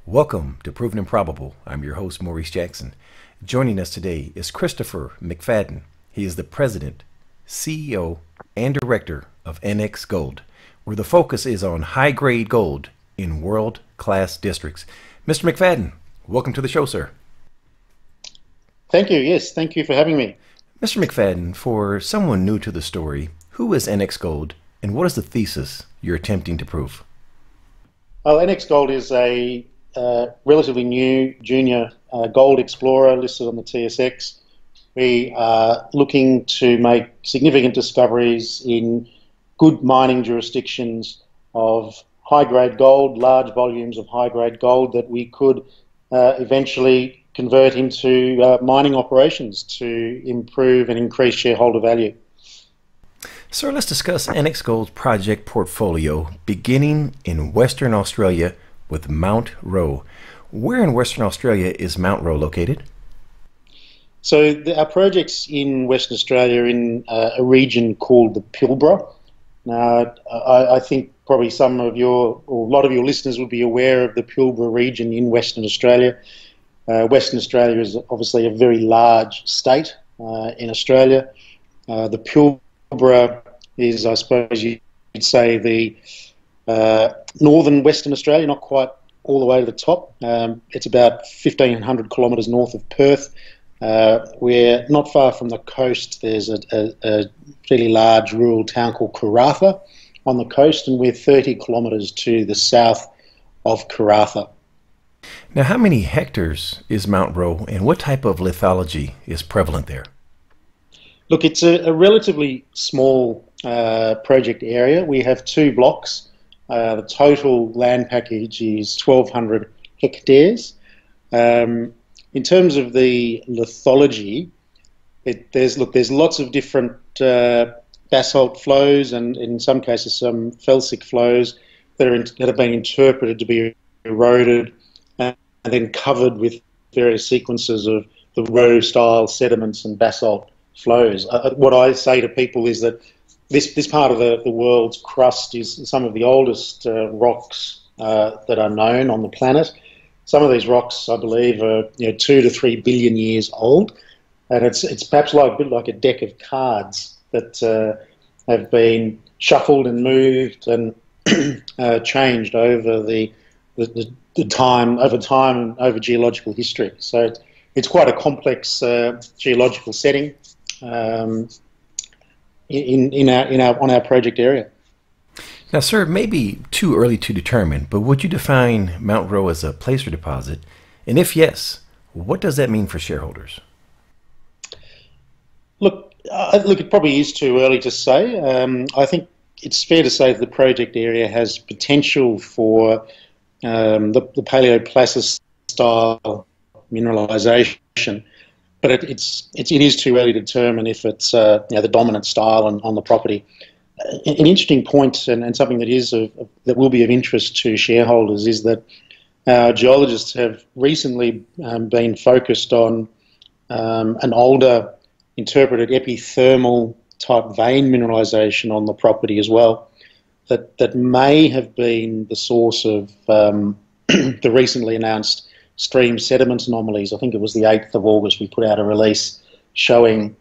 Welcome to Proven and Probable. I'm your host, Maurice Jackson. Joining us today is Christopher McFadden. He is the President, CEO, and Director of NxGold, where the focus is on high-grade gold in world-class districts. Mr. McFadden, welcome to the show, sir. Thank you. Yes, thank you for having me. Mr. McFadden, for someone new to the story, who is NxGold and what is the thesis you're attempting to prove? Well, NxGold is a relatively new junior gold explorer listed on the TSX. We are looking to make significant discoveries in good mining jurisdictions of high-grade gold, large volumes of high-grade gold that we could eventually convert into mining operations to improve and increase shareholder value. Sir, let's discuss NxGold's project portfolio, beginning in Western Australia with Mount Roe. Where in Western Australia is Mount Roe located? So our project's in Western Australia in a region called the Pilbara. Now, I think probably a lot of your listeners will be aware of the Pilbara region in Western Australia. Western Australia is obviously a very large state in Australia. The Pilbara is, I suppose you'd say, the northern Western Australia, not quite all the way to the top. It's about 1,500 kilometres north of Perth. We're not far from the coast. There's a fairly large rural town called Karratha on the coast, and we're 30 kilometres to the south of Karratha. Now, how many hectares is Mount Roe, and what type of lithology is prevalent there? Look, it's a relatively small project area. We have 2 blocks. The total land package is 1,200 hectares. In terms of the lithology, there's lots of different basalt flows and in some cases some felsic flows that have been interpreted to be eroded and then covered with various sequences of the Roe-style sediments and basalt flows. What I say to people is that this part of the world's crust is some of the oldest rocks that are known on the planet. some of these rocks, I believe, are 2 to 3 billion years old, and it's perhaps like a bit like a deck of cards that have been shuffled and moved and changed over the time and over geological history. So it's quite a complex geological setting on our project area. Now, sir, it may be too early to determine, but would you define Mount Roe as a placer deposit? And if yes, what does that mean for shareholders? Look, it probably is too early to say. I think it's fair to say that the project area has potential for the paleoplacer style mineralisation, but it is too early to determine if it's the dominant style on the property. An interesting point, and something that will be of interest to shareholders, is that our geologists have recently been focused on an older interpreted epithermal type vein mineralisation on the property as well, that may have been the source of the recently announced stream sediment anomalies. I think it was the 8th of August we put out a release showing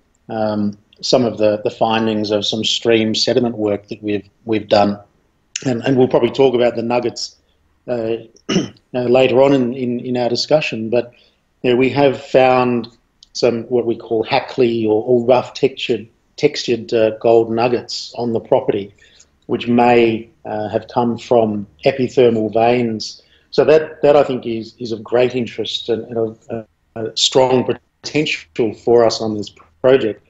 some of the findings of some stream sediment work that we've done, and we'll probably talk about the nuggets later on in our discussion. But we have found some what we call hackly or rough textured gold nuggets on the property, which may have come from epithermal veins. So that I think is of great interest and a strong potential for us on this project,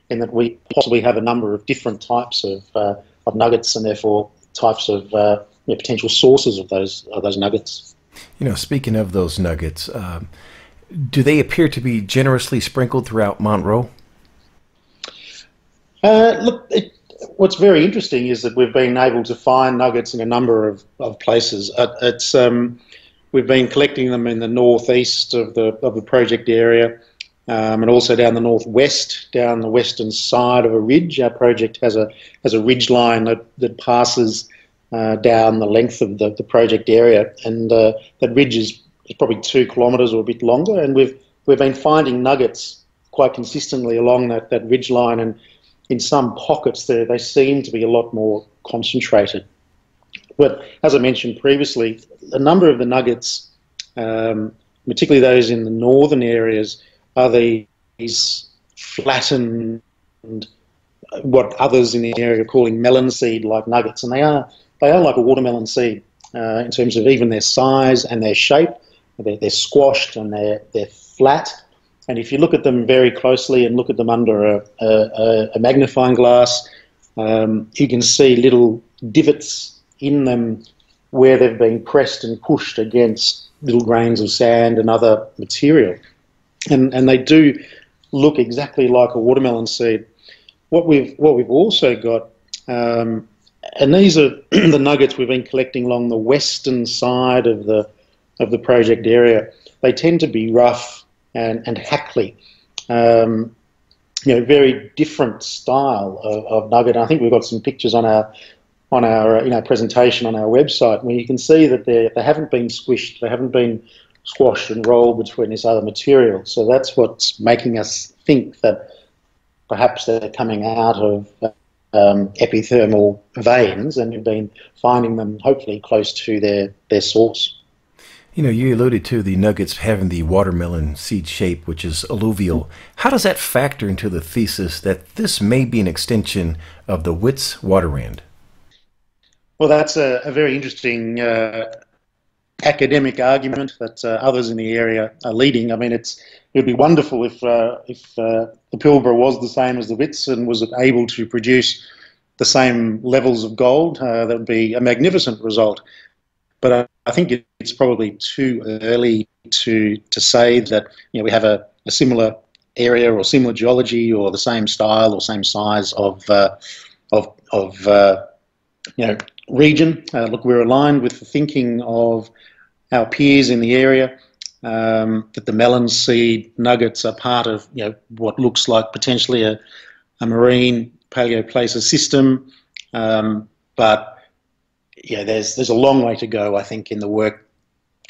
in that we possibly have a number of different types of nuggets, and therefore types of potential sources of those nuggets. Speaking of those nuggets, do they appear to be generously sprinkled throughout Mount Roe? Look, what's very interesting is that we've been able to find nuggets in a number of places. We've been collecting them in the northeast of the project area, and also down the northwest, down the western side of a ridge. Our project has a ridge line that passes down the length of the project area, and that ridge is probably 2 kilometres or a bit longer, and we've been finding nuggets quite consistently along that ridge line, and in some pockets they seem to be a lot more concentrated. But as I mentioned previously, a number of the nuggets, particularly those in the northern areas, are these flattened, what others in the area are calling melon seed-like nuggets, and they are like a watermelon seed in terms of even their size and their shape. They're squashed and they're flat. And if you look at them very closely and look at them under a magnifying glass, you can see little divots in them where they've been pressed and pushed against little grains of sand and other material. And they do look exactly like a watermelon seed. What we've also got, and these are the nuggets we've been collecting along the western side of the project area. They tend to be rough and hackly, very different style of nugget. And I think we've got some pictures on our presentation on our website where you can see that they haven't been squished, they haven't been squashed and rolled between this other material. So that's what's making us think that perhaps they're coming out of epithermal veins, and we've been finding them hopefully close to their source. You alluded to the nuggets having the watermelon seed shape, which is alluvial. How does that factor into the thesis that this may be an extension of the Wits waterrand? Well, that's a very interesting academic argument that others in the area are leading. I mean, it would be wonderful if the Pilbara was the same as the Wits and was able to produce the same levels of gold. That would be a magnificent result. But I think it's probably too early to say that we have a similar area or similar geology or the same style or same size of region. Look, we're aligned with the thinking of our peers in the area, that the melon seed nuggets are part of what looks like potentially a marine paleoplacer system, but there's a long way to go, I think, in the work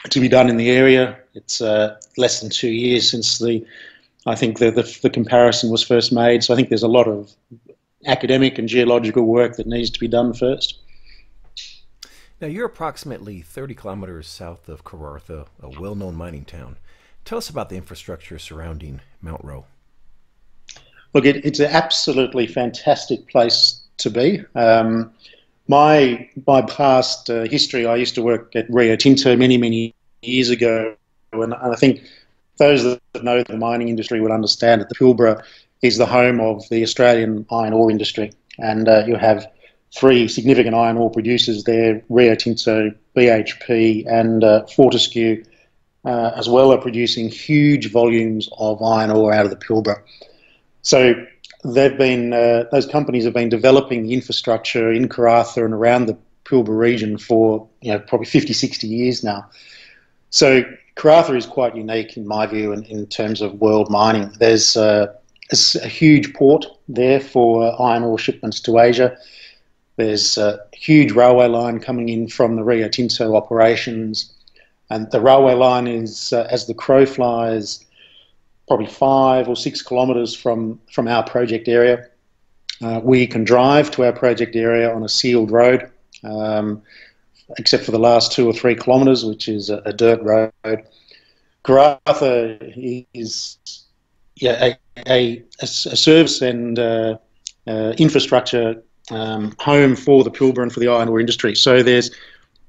to be done in the area. It's less than 2 years since I think the comparison was first made. So I think there's a lot of academic and geological work that needs to be done first. Now, you're approximately 30 kilometers south of Karratha, a well-known mining town. Tell us about the infrastructure surrounding Mount Roe. Look, it's an absolutely fantastic place to be. My past history, I used to work at Rio Tinto many years ago, and I think those that know the mining industry will understand that the Pilbara is the home of the Australian iron ore industry, and you have 3 significant iron ore producers there: Rio Tinto, BHP, and Fortescue, as well, are producing huge volumes of iron ore out of the Pilbara. So those companies have been developing the infrastructure in Karratha and around the Pilbara region for probably 50, 60 years now. So Karratha is quite unique in my view in terms of world mining. There's a huge port there for iron ore shipments to Asia. There's a huge railway line coming in from the Rio Tinto operations, and the railway line is, as the crow flies, probably 5 or 6 kilometres from our project area. We can drive to our project area on a sealed road, except for the last 2 or 3 kilometres, which is a dirt road. Karratha is a service and infrastructure home for the Pilbara and for the iron ore industry. So there's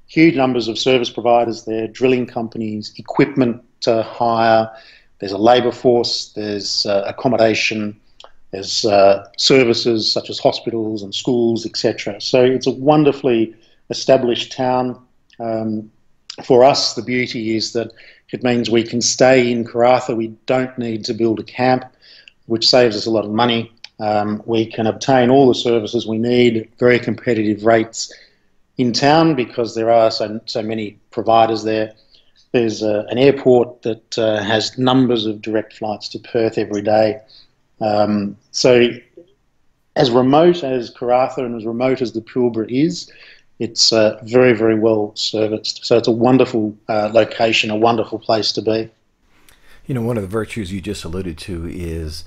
huge numbers of service providers there, drilling companies, equipment to hire. There's a labour force, there's accommodation, there's services such as hospitals and schools, etc. So it's a wonderfully established town. For us, the beauty is that it means we can stay in Karratha. We don't need to build a camp, which saves us a lot of money. We can obtain all the services we need at very competitive rates in town because there are so many providers there. There's an airport that has numbers of direct flights to Perth every day. So as remote as Karratha and as remote as the Pilbara is, it's very well serviced. So it's a wonderful location, a wonderful place to be. One of the virtues you just alluded to is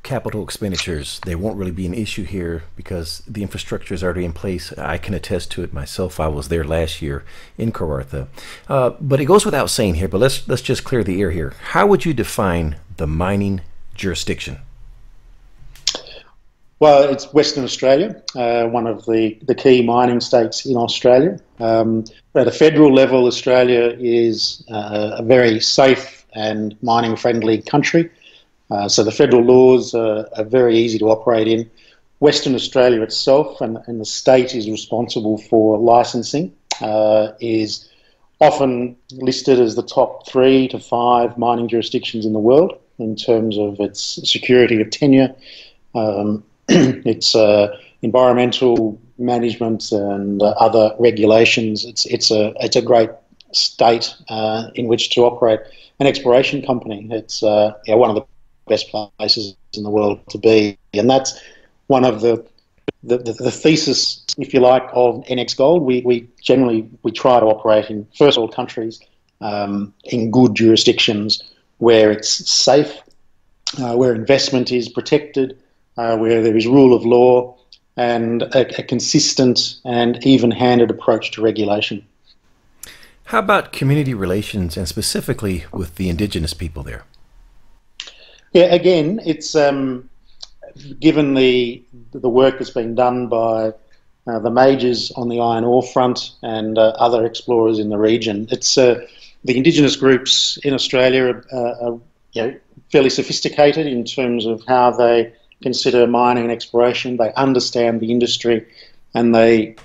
capital expenditures. They won't really be an issue here because the infrastructure is already in place. I can attest to it myself. I was there last year in Karratha. But it goes without saying here, but let's just clear the air here. How would you define the mining jurisdiction? Well, it's Western Australia, one of the key mining states in Australia. At a federal level, Australia is a very safe and mining-friendly country. So the federal laws are very easy to operate in. Western Australia itself, and the state is responsible for licensing, is often listed as the top 3 to 5 mining jurisdictions in the world in terms of its security of tenure, its environmental management and other regulations. It's a great state in which to operate an exploration company. It's one of the best places in the world to be, and that's one of the thesis, if you like, of NxGold. We generally try to operate in first world countries, in good jurisdictions where it's safe, where investment is protected, where there is rule of law and a consistent and even-handed approach to regulation. How about community relations and specifically with the Indigenous people there? Yeah, again, it's given the work that's been done by the majors on the iron ore front and other explorers in the region. It's the Indigenous groups in Australia are fairly sophisticated in terms of how they consider mining and exploration. They understand the industry, and they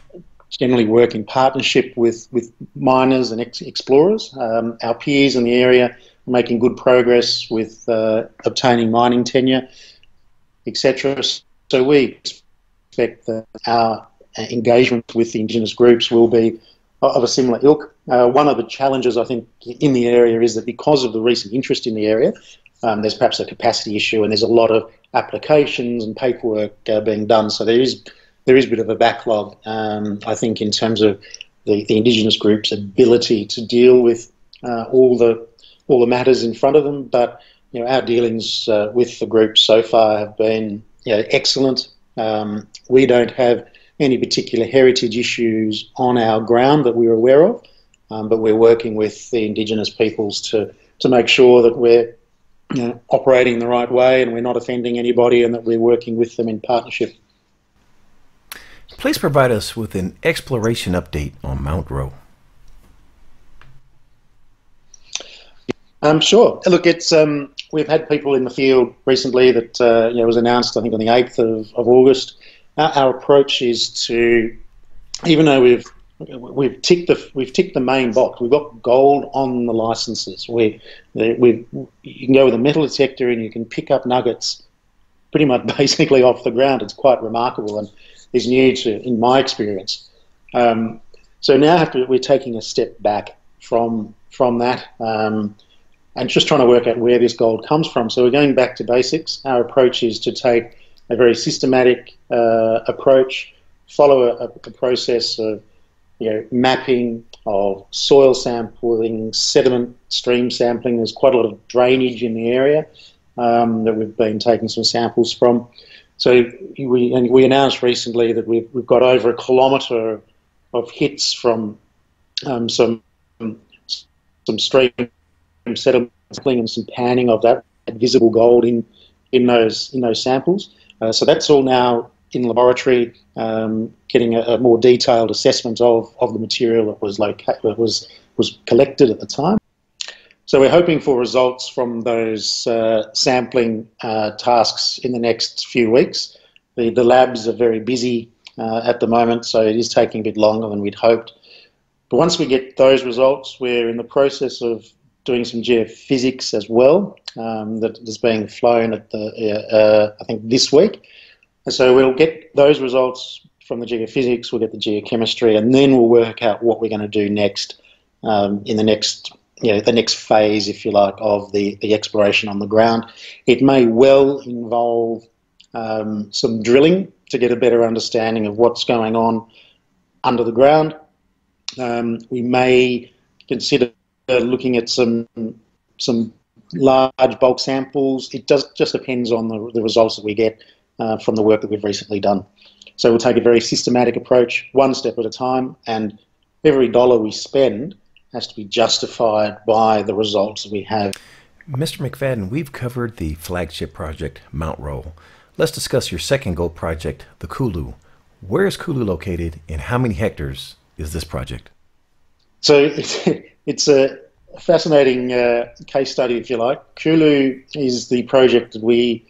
generally work in partnership with miners and explorers. Our peers in the area making good progress with obtaining mining tenure, etc. So we expect that our engagement with the Indigenous groups will be of a similar ilk. One of the challenges, I think, in the area is that because of the recent interest in the area, there's perhaps a capacity issue and there's a lot of applications and paperwork being done. So there is a bit of a backlog, I think, in terms of the Indigenous groups' ability to deal with all the matters in front of them. But our dealings with the group so far have been excellent. We don't have any particular heritage issues on our ground that we're aware of, but we're working with the Indigenous peoples to make sure that we're operating the right way and we're not offending anybody, and that we're working with them in partnership. Please provide us with an exploration update on Mount Roe. Sure. Look, we've had people in the field recently that it was announced, I think, on the 8th of August. Our approach is to, even though we've ticked the main box, we've got gold on the licenses. You can go with a metal detector and you can pick up nuggets pretty much basically off the ground. It's quite remarkable and is new in my experience. So now we're taking a step back from that. And just trying to work out where this gold comes from. So we're going back to basics. Our approach is to take a very systematic approach, follow a process of mapping, of soil sampling, sediment stream sampling. There's quite a lot of drainage in the area that we've been taking some samples from. So we announced recently that we've got over 1 kilometre of hits from some stream sediment and some panning of that visible gold in those samples. So that's all now in laboratory, getting a more detailed assessment of the material that was collected at the time. So we're hoping for results from those sampling tasks in the next few weeks. The labs are very busy at the moment, so it is taking a bit longer than we'd hoped. But once we get those results, we're in the process of doing some geophysics as well, that is being flown at I think this week. And so we'll get those results from the geophysics, we'll get the geochemistry, and then we'll work out what we're going to do next in the next phase, if you like, of the exploration on the ground. It may well involve some drilling to get a better understanding of what's going on under the ground. We may consider looking at some large bulk samples. It just depends on the results that we get from the work that we've recently done. So we'll take a very systematic approach, one step at a time, and every dollar we spend has to be justified by the results that we have. Mr. McFadden, we've covered the flagship project, Mount Roe. Let's discuss your second gold project, the Kulu. Where is Kulu located, and how many hectares is this project? So it's a fascinating case study, if you like. Kulu is the project that we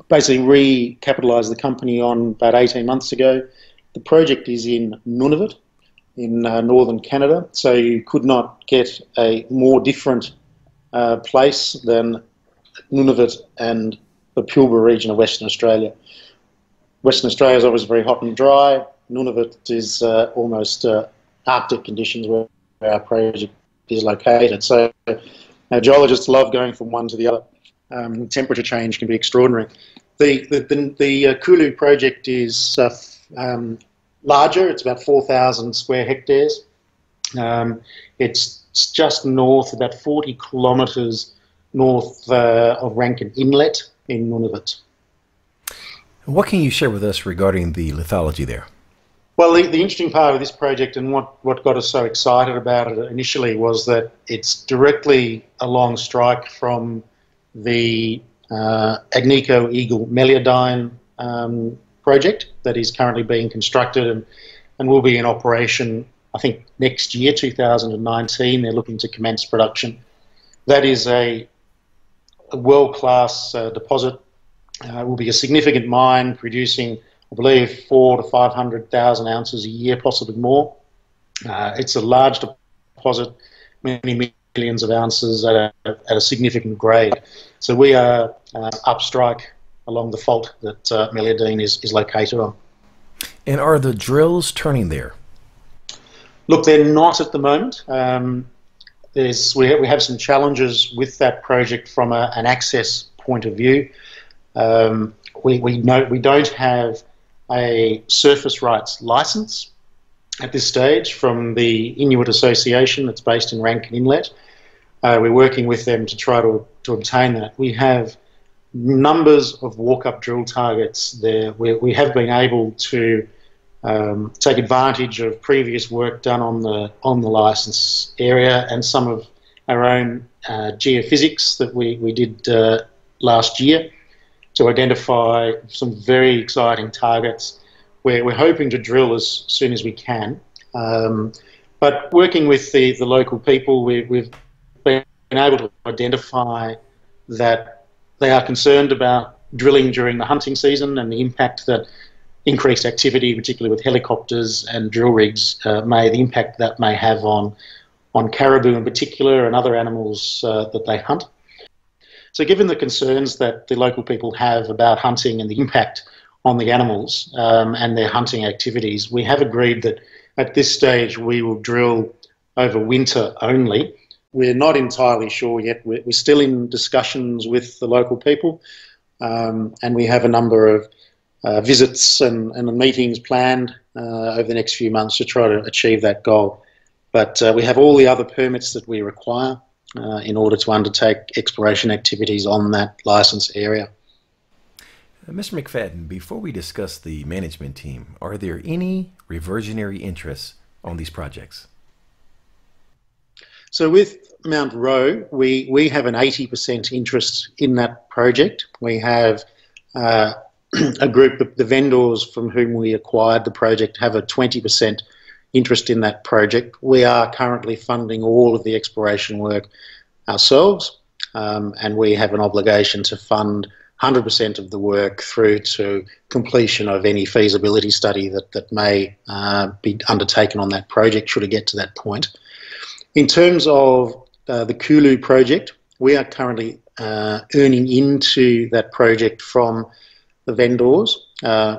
basically recapitalised the company on about 18 months ago. The project is in Nunavut, in northern Canada, so you could not get a more different place than Nunavut and the Pilbara region of Western Australia. Western Australia is obviously very hot and dry. Nunavut is almost Arctic conditions where our project is located. So our geologists love going from one to the other. Temperature change can be extraordinary. The Kulu project is larger. It's about 4,000 square hectares. It's just north, about 40 kilometres north of Rankin Inlet in Nunavut. What can you share with us regarding the lithology there? Well, the interesting part of this project and what got us so excited about it initially was that it's directly along strike from the Agnico Eagle Meliadine project that is currently being constructed and will be in operation, I think, next year, 2019. They're looking to commence production. That is a world-class deposit. It will be a significant mine producing, I believe, 400,000 to 500,000 ounces a year, possibly more. It's a large deposit, many millions of ounces at a significant grade. So we are upstrike along the fault that Meliadine is located on. And are the drills turning there? Look, they're not at the moment. We have some challenges with that project from an access point of view. We don't have a surface rights license, at this stage from the Inuit Association that's based in Rankin Inlet. We're working with them to try to obtain that. We have numbers of walk-up drill targets there. We have been able to take advantage of previous work done on the licence area and some of our own geophysics that we did last year to identify some very exciting targets where we're hoping to drill as soon as we can. But working with the local people, we've been able to identify that they are concerned about drilling during the hunting season and the impact that increased activity, particularly with helicopters and drill rigs, the impact that may have on caribou in particular and other animals that they hunt. So given the concerns that the local people have about hunting and the impact on the animals and their hunting activities, we have agreed that at this stage we will drill over winter only. We're not entirely sure yet. We're still in discussions with the local people, and we have a number of visits and meetings planned over the next few months to try to achieve that goal. But we have all the other permits that we require in order to undertake exploration activities on that licence area. Mr. McFadden, before we discuss the management team, are there any reversionary interests on these projects? So with Mount Roe, we have an 80% interest in that project. We have a group of the vendors from whom we acquired the project have a 20% interest in that project. We are currently funding all of the exploration work ourselves, and we have an obligation to fund 100% of the work through to completion of any feasibility study that may be undertaken on that project should it get to that point. In terms of the Kulu project, we are currently earning into that project from the vendors.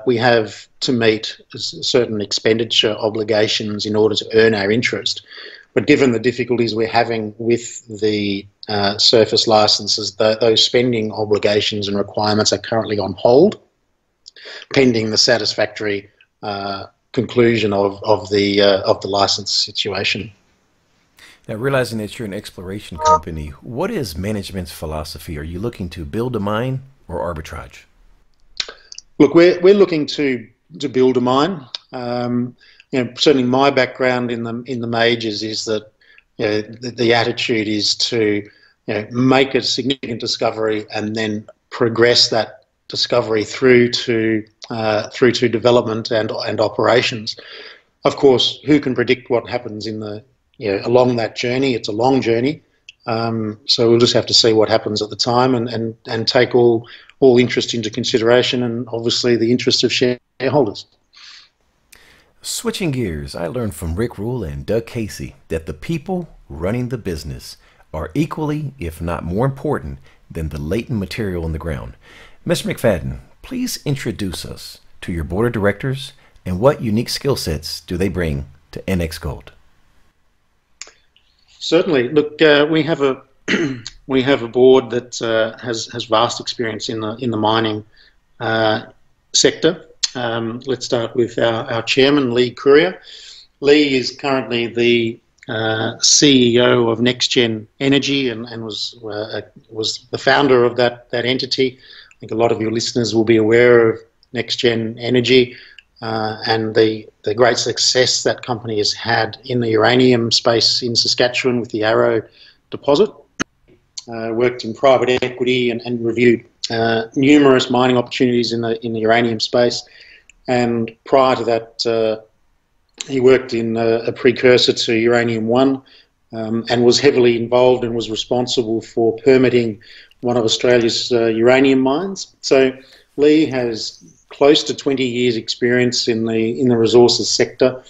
We have to meet certain expenditure obligations in order to earn our interest. But given the difficulties we're having with the surface licences, those spending obligations and requirements are currently on hold, pending the satisfactory conclusion of the licence situation. Now, realizing that you're an exploration company, what is management's philosophy? Are you looking to build a mine or arbitrage? Look, we're looking to build a mine. Certainly my background in the majors is that the attitude is to make a significant discovery and then progress that discovery through to development and operations. Of course, who can predict what happens along that journey? It's a long journey, so we'll just have to see what happens at the time and take all interest into consideration, and obviously the interest of shareholders. Switching gears, I learned from Rick Rule and Doug Casey that the people running the business are equally, if not more important, than the latent material in the ground. Mr. McFadden, please introduce us to your board of directors and what unique skill sets do they bring to NxGold? Certainly. Look, we have a board that has vast experience in the mining sector. Let's start with our chairman, Lee Courier. Lee is currently the CEO of NexGen Energy and was the founder of that entity. I think a lot of your listeners will be aware of NexGen Energy and the great success that company has had in the uranium space in Saskatchewan with the Arrow deposit. Worked in private equity and reviewed numerous mining opportunities in the uranium space, and prior to that he worked in a precursor to Uranium-1 and was heavily involved and was responsible for permitting one of Australia's uranium mines. So Lee has close to 20 years experience in the resources sector.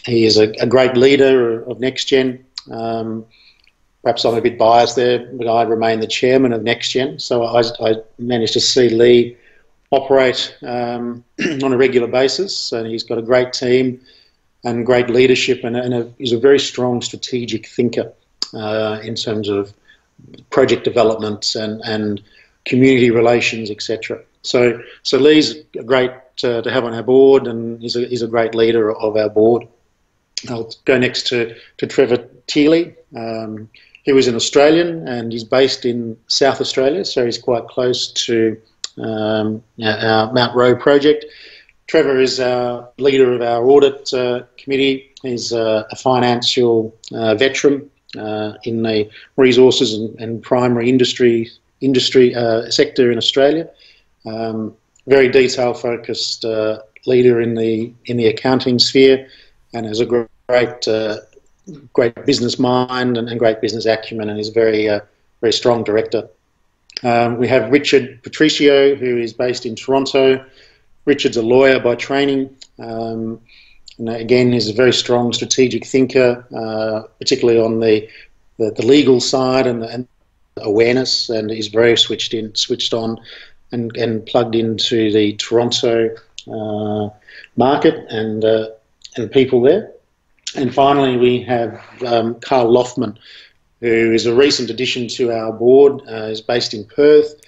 He is a great leader of NexGen. Perhaps I'm a bit biased there, but I remain the chairman of NexGen, so I managed to see Lee operate on a regular basis, and he's got a great team and great leadership, and he's a very strong strategic thinker in terms of project development and community relations, etc. So Lee's a great to have on our board, and he's a great leader of our board. I'll go next to Trevor Teeley. He was an Australian, and he's based in South Australia, so he's quite close to our Mount Roe project. Trevor is our leader of our audit committee. He's a financial veteran in the resources and primary industry sector in Australia. Very detail-focused leader in the accounting sphere, and has a great business mind and great business acumen, and is a very strong director. We have Richard Patricio, who is based in Toronto. Richard's a lawyer by training, and again is a very strong strategic thinker, particularly on the legal side and awareness, and is very switched on and plugged into the Toronto market and people there. And finally, we have Carl Loftman, who is a recent addition to our board. Is based in Perth,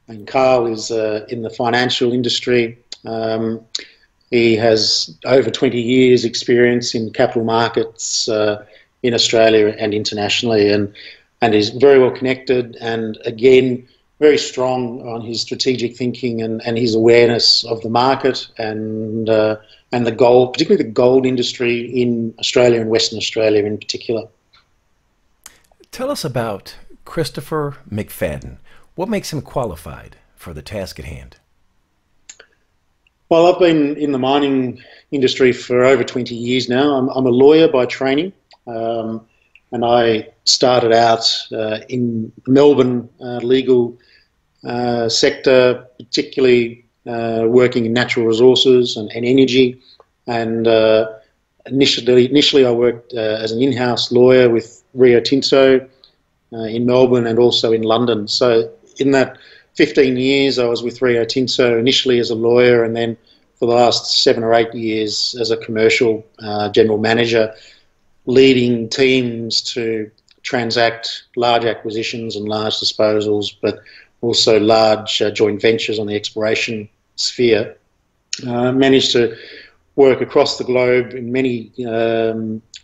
and Carl is in the financial industry. He has over 20 years experience in capital markets in Australia and internationally, and is very well connected, and again very strong on his strategic thinking and his awareness of the market and the gold, particularly the gold industry in Australia and Western Australia in particular. Tell us about Christopher McFadden. What makes him qualified for the task at hand? Well, I've been in the mining industry for over 20 years now. I'm a lawyer by training, and I started out in Melbourne legal sector, particularly working in natural resources and energy. And initially I worked as an in-house lawyer with Rio Tinto in Melbourne and also in London. So in that 15 years I was with Rio Tinto, initially as a lawyer, and then for the last 7 or 8 years as a commercial general manager, leading teams to transact large acquisitions and large disposals, but also large joint ventures on the exploration sphere. Managed to work across the globe in many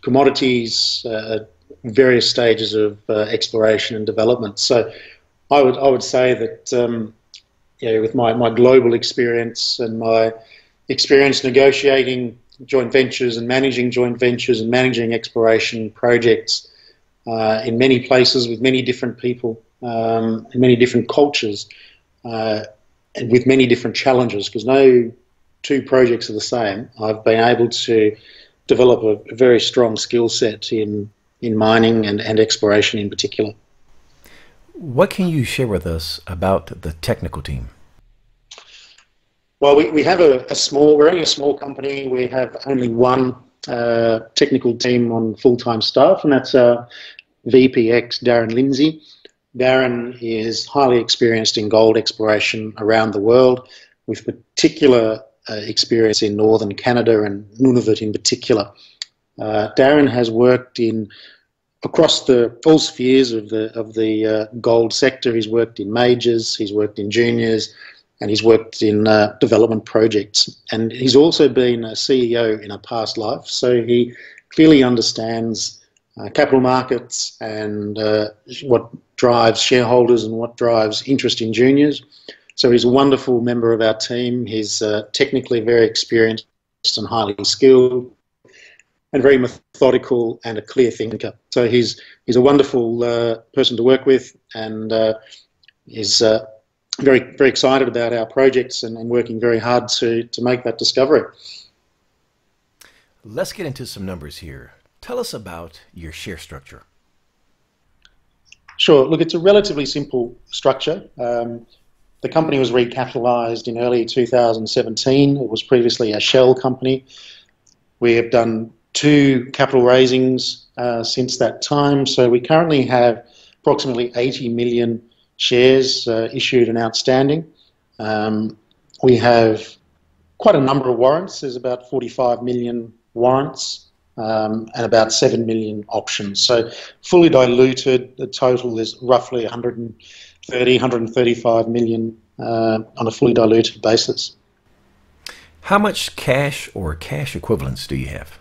commodities at various stages of exploration and development. So I would say that with my global experience and my experience negotiating joint ventures and managing exploration projects in many places with many different people, in many different cultures, and with many different challenges, because no two projects are the same. I've been able to develop a very strong skill set in mining and exploration in particular. What can you share with us about the technical team? Well, we have we're only a small company. We have only one technical team on full-time staff, and that's our VPX, Darren Lindsay. Darren is highly experienced in gold exploration around the world, with particular experience in northern Canada and Nunavut in particular. Darren has worked across all spheres of the gold sector. He's worked in majors, he's worked in juniors, and he's worked in development projects. And he's also been a CEO in a past life, so he clearly understands capital markets and what drives shareholders and what drives interest in juniors. So he's a wonderful member of our team. He's technically very experienced and highly skilled, and very methodical and a clear thinker. So he's a wonderful person to work with, and is very, very excited about our projects and working very hard to make that discovery. Let's get into some numbers here. Tell us about your share structure. Sure. Look, it's a relatively simple structure. The company was recapitalised in early 2017. It was previously a shell company. We have done 2 capital raisings since that time. So we currently have approximately 80 million shares issued and outstanding. We have quite a number of warrants. There's about 45 million warrants and about 7 million options. So fully diluted, the total is roughly 135 million on a fully diluted basis. How much cash or cash equivalents do you have?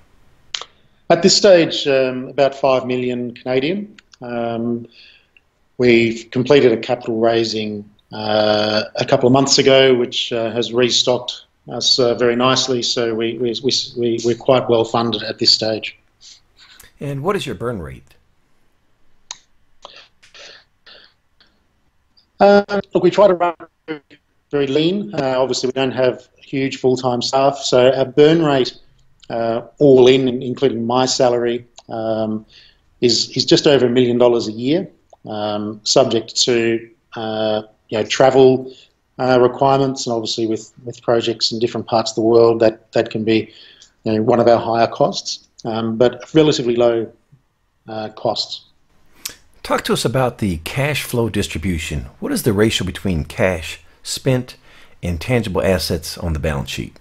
At this stage, about 5 million Canadian. We've completed a capital raising a couple of months ago, which has restocked us very nicely. So we're quite well funded at this stage. And what is your burn rate? Look, we try to run very lean. Obviously, we don't have huge full-time staff, so our burn rate, all in, including my salary, is just over $1 million a year, subject to travel requirements, and obviously with projects in different parts of the world, that can be one of our higher costs, but relatively low costs. Talk to us about the cash flow distribution. What is the ratio between cash spent and tangible assets on the balance sheet?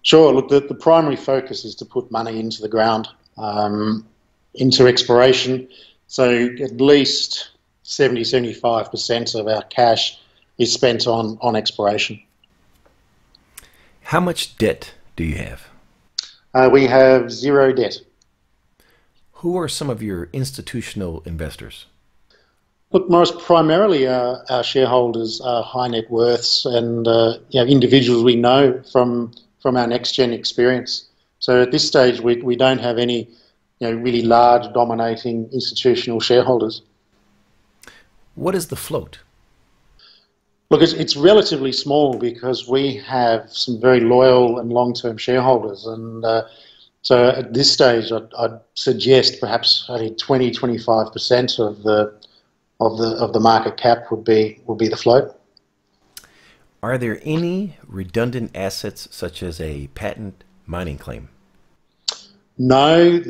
Sure. Look, the primary focus is to put money into the ground, into exploration. So at least 70–75% of our cash is spent on exploration. How much debt do you have? We have zero debt. Who are some of your institutional investors? Look, Morris, primarily our shareholders are high net worths and individuals we know from our NextGen experience. So at this stage, we don't have any really large dominating institutional shareholders. What is the float? Look, it's relatively small because we have some very loyal and long-term shareholders, and so at this stage, I'd suggest perhaps only 20–25% of the market cap would be the float. Are there any redundant assets such as a patent mining claim? No,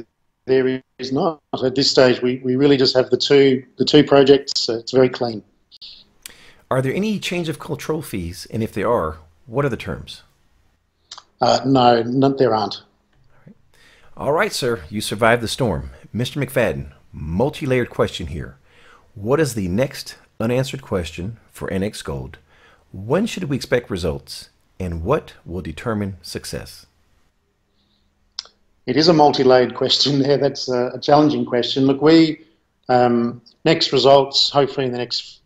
there is not. At this stage, we really just have the two projects. It's very clean. Are there any change of control fees? And if there are, what are the terms? No, there aren't. All right, sir, you survived the storm. Mr. McFadden, multi-layered question here. What is the next unanswered question for NxGold? When should we expect results? And what will determine success? It is a multi-layered question there. That's a challenging question. Look, we next results, hopefully in the next,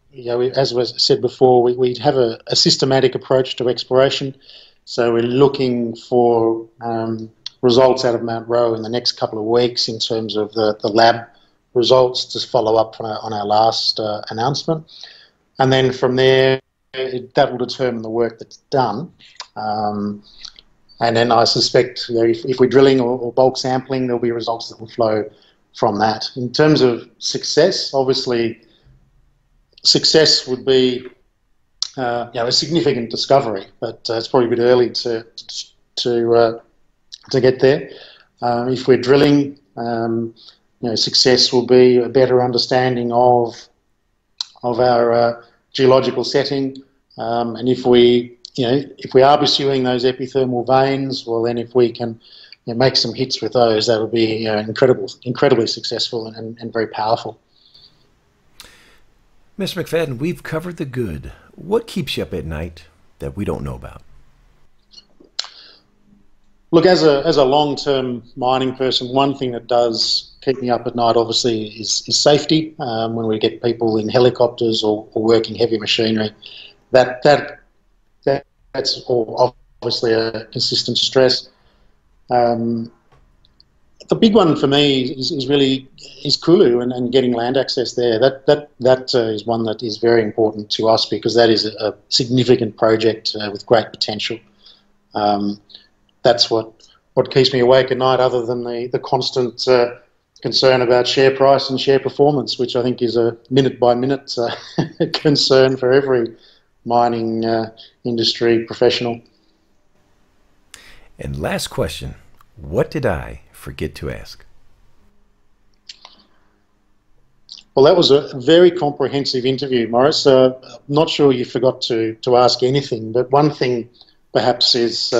as was said before, we have a systematic approach to exploration. So we're looking for results out of Mount Roe in the next couple of weeks in terms of the lab results to follow up on our last announcement. And then from there, that will determine the work that's done. And then I suspect if we're drilling or bulk sampling, there'll be results that will flow from that. In terms of success, obviously, success would be a significant discovery, but it's probably a bit early to get there. If we're drilling, success will be a better understanding of our geological setting, and if we are pursuing those epithermal veins, well, then if we can make some hits with those, that would be incredibly successful and very powerful. Mr. McFadden, we've covered the good. What keeps you up at night that we don't know about? Look, as a long-term mining person, one thing that does keep me up at night, obviously, is safety. When we get people in helicopters or working heavy machinery, that's obviously a consistent stress. The big one for me is Kulu and getting land access there. That is one that is very important to us because that is a significant project with great potential. That's what keeps me awake at night, other than the constant concern about share price and share performance, which I think is a minute-by-minute concern for every mining industry professional. And last question, what did I forget to ask? Well, that was a very comprehensive interview, Morris. I'm not sure you forgot to ask anything, but one thing perhaps is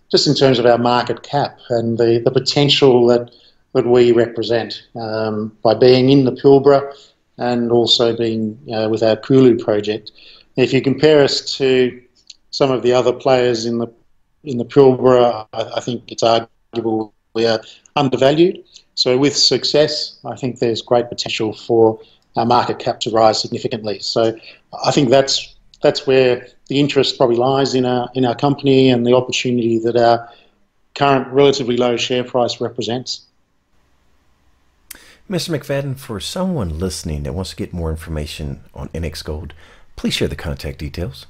just in terms of our market cap and the potential that we represent by being in the Pilbara and also being with our Kulu project. If you compare us to some of the other players in the Pilbara, I think it's arguable we are undervalued. So with success, I think there's great potential for our market cap to rise significantly. So I think that's where the interest probably lies in our company, and the opportunity that our current relatively low share price represents. Mr. McFadden, for someone listening that wants to get more information on NxGold, please share the contact details.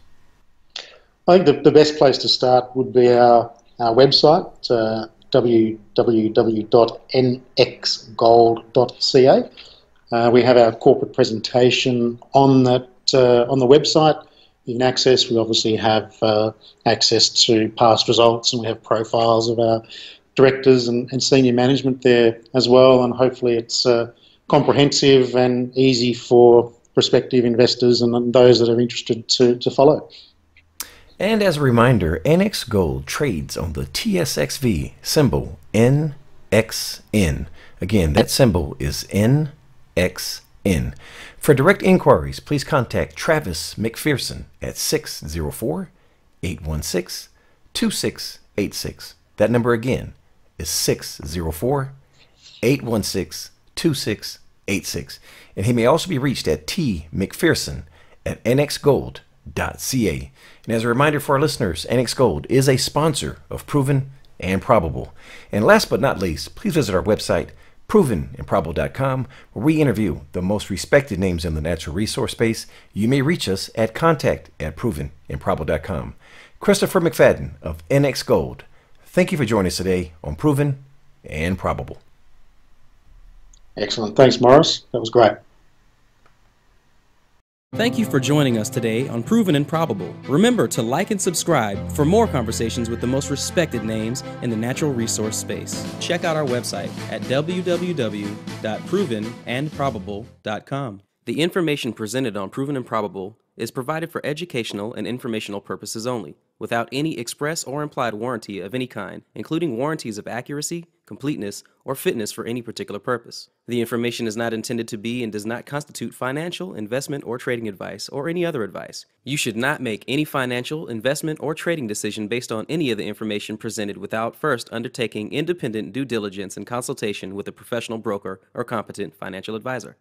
I think the best place to start would be our website, www.nxgold.ca. We have our corporate presentation on the website. You can access. We obviously have access to past results, and we have profiles of our directors and senior management there as well. And hopefully it's comprehensive and easy for prospective investors and those that are interested to follow. And as a reminder, NxGold trades on the TSXV symbol NXN. Again, that symbol is NXN. For direct inquiries, please contact Travis McPherson at 604-816-2686. That number again is 604-816-2686. And he may also be reached at tmcpherson@nxgold.ca. And as a reminder for our listeners, NxGold is a sponsor of Proven and Probable. And last but not least, please visit our website, provenandprobable.com, where we interview the most respected names in the natural resource space. You may reach us at contact@provenandprobable.com. Christopher McFadden of NxGold, thank you for joining us today on Proven and Probable. Excellent. Thanks, Morris. That was great. Thank you for joining us today on Proven and Probable. Remember to like and subscribe for more conversations with the most respected names in the natural resource space. Check out our website at www.provenandprobable.com. The information presented on Proven and Probable is provided for educational and informational purposes only, without any express or implied warranty of any kind, including warranties of accuracy, completeness, or fitness for any particular purpose. The information is not intended to be and does not constitute financial, investment, or trading advice, or any other advice. You should not make any financial, investment, or trading decision based on any of the information presented without first undertaking independent due diligence and consultation with a professional broker or competent financial advisor.